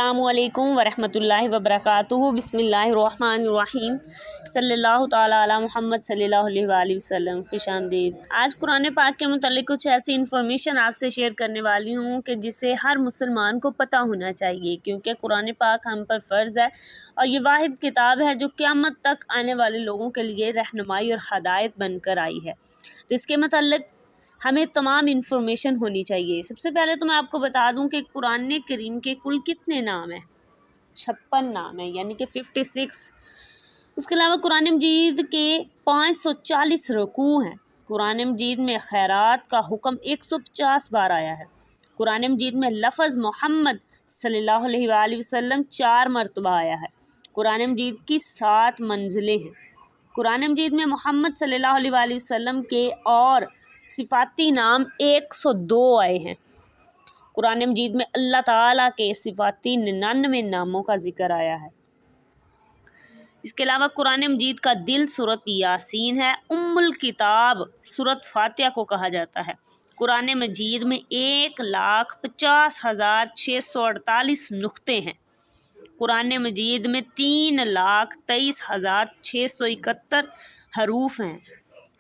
अस्सलामु अलैकुम वरहमतुल्लाहि वबरकातुहू। बिस्मिल्लाहिर्रहमानिर्रहीम। सल्लल्लाहु ताला अला मुहम्मद सल्लल्लाहु अलैहि वसल्लम। खुशामदीद। आज कुरान पाक के मुतालिक कुछ ऐसी इन्फॉर्मेशन आपसे शेयर करने वाली हूँ कि जिसे हर मुसलमान को पता होना चाहिए, क्योंकि कुरान पाक हम पर फ़र्ज़ है और ये वाहिद किताब है जो क़यामत तक आने वाले लोगों के लिए रहनुमाई और हदायत बनकर आई है। तो इसके मुतालिक हमें तमाम इन्फॉर्मेशन होनी चाहिए। सबसे पहले तो मैं आपको बता दूं कि कुरान करीम के कुल कितने नाम हैं। 56 नाम हैं, यानी कि 56। उसके अलावा कुरान मजीद के 540 रुकू हैं। कुरान मजीद में खैरात का हुक्म 150 बार आया है। कुरान मजीद में लफ्ज़ मोहम्मद सल्लल्लाहु अलैहि वसल्लम 4 मरतबा आया है। कुरान मजीद की 7 मंजिलें हैं। कुरान मजीद में मोहम्मद सल्लल्लाहु अलैहि वसल्लम के और सिफाती नाम 102 आए हैं। कुरान मजीद में अल्लाह ताला के सिफाती 99 नामों का जिक्र आया है। इसके अलावा कुरान मजीद का दिल सूरत यासीन है। उम्मुल किताब सूरत फातिहा को कहा जाता है। कुरान मजीद में 1,50,648 नुक्ते हैं। कुरान मजीद में 3,23,671 हरूफ हैं।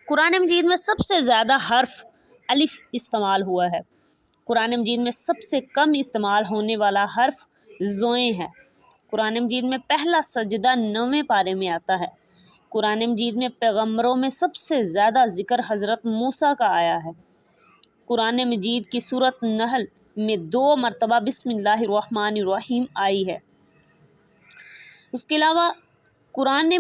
कुरान मजीद में सबसे ज़्यादा हर्फ अलिफ इस्तेमाल हुआ है। कुरान मजीद में सबसे कम इस्तेमाल होने वाला हर्फ ज़ोए है। कुरान मजीद में पहला सजदा 9वें पारे में आता है। कुरान मजीद में पैगम्बरों में सबसे ज़्यादा ज़िक्र हज़रत मूसा का आया है। कुरान मजीद की सूरत नहल में 2 मरतबा बिस्मिल्लाहिर्रहमानिर्रहीम आई है। उसके अलावा कुरान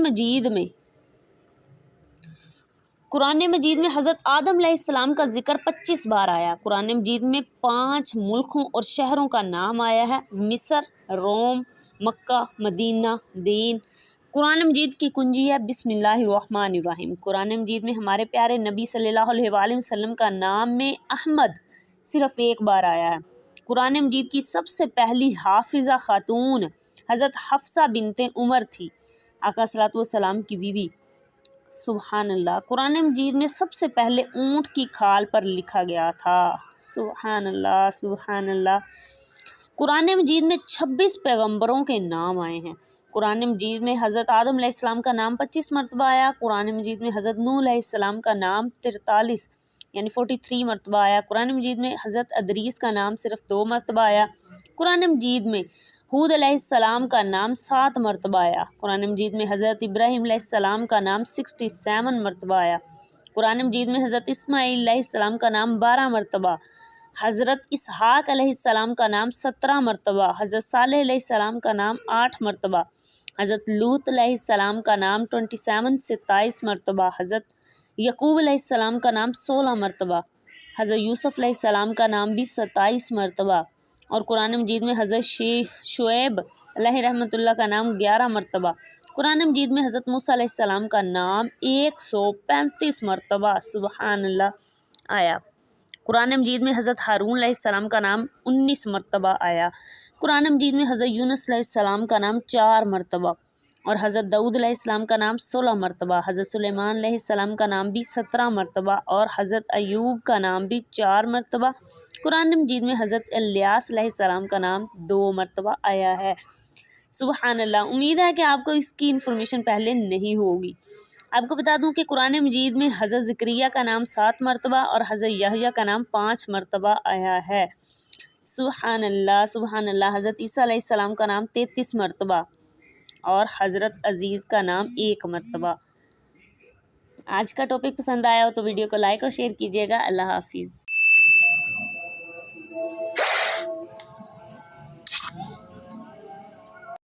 मजीद में हज़रत आदम अलैहिस्सलाम का जिक्र 25 बार आया। कुरान मजीद में 5 मुल्कों और शहरों का नाम आया है। मिस्र, रोम, मक्का, मदीना, दीन। कुरान मजीद की कुंजी है बिस्मिल्लाहिर्रहमानिर्रहीम। कुरान मजीद में हमारे प्यारे नबी सल्लल्लाहु अलैहि वसल्लम का नाम में अहमद सिर्फ़ 1 बार आया है। कुरान मजीद की सबसे पहली हाफिज़ा खातून हज़रत हफ्सा बिनते उमर थी, आका सल्लल्लाहु अलैहि वसल्लम की बीवी। सुबहान अल्लाह। कुरान मजीद में सबसे पहले ऊँट की खाल पर लिखा गया था। सुबहान अल्लाह, सुबहान अल्लाह। कुरान मजीद में 26 पैगम्बरों के नाम आए हैं। कुरान मजीद में हज़रत आदम अलैहिस्सलाम का नाम 25 मरतबा आया। कुरान मजीद में हज़रत नूह अलैहिस्सलाम का नाम 43 यानी 43 मरतबा आया। कुरान मजीद में हज़रत अदरीस का नाम सिर्फ 2 मरतबा आया। कुरान मजीद में हूद अलैहिस्सलाम का नाम 7 मरतबा आया। कुरान मजीद में हज़रत इब्राहीम अलैहिस्सलाम का नाम 67 मरतबा आया। कुरान मजीद में हज़रत इस्माईल अलैहिस्सलाम का नाम 12 मरतबा, हज़रत इसहाक अलैहिस्सलाम का नाम 17 मरतबा, हज़रत सालेह अलैहिस्सलाम का नाम 8 मरतबा, हज़रत लूत अलैहिस्सलाम का नाम 27 मरतबा, हज़रत यकूब अलैहिस्सलाम का नाम 16 मरतबा, हज़रत यूसुफ अलैहिस्सलाम का नाम भी 27 मरतबा और कुरान मजीद में हज़रत शुएब अलैहि रहमतुल्लाह का नाम 11 मरतबा। कुरान मजीद में हज़रत मूसा अलैहिस्सलाम का नाम 135 मरतबा सुबहान अल्लाह आया। कुरान मजीद में हज़रत हारून अलैहिस्सलाम का नाम 19 मरतबा आया। कुरान मजीद में हज़रत यूनुस अलैहिस्सलाम का नाम 4 मरतबा और हज़रत दाऊद अलैहिस्सलाम का नाम 16 मरतबा, हज़रत सुलेमान अलैहिस्सलाम का नाम भी 17 मरतबा और हज़रत अयूब का नाम भी 4 मरतबा। कुरान मजीद में हज़रत इल्यास अलैहिस्सलाम का नाम 2 मरतबा आया है। सुबहान अल्लाह। उम्मीद है कि आपको इसकी इन्फॉर्मेशन पहले नहीं होगी। आपको बता दूं कि कुरान मजीद में हज़रत ज़करिया का नाम 7 मरतबा और हज़रत यहया का नाम 5 मरतबा आया है। सुबहान अल्लाह, सुबहान अल्लाह। हज़रत ईसा अलैहिस्सलाम का नाम 33 मरतबा और हज़रत अज़ीज़ का नाम 1 मरतबा। आज का टॉपिक पसंद आया हो तो वीडियो को लाइक और शेयर कीजिएगा। अल्लाह हाफिज़।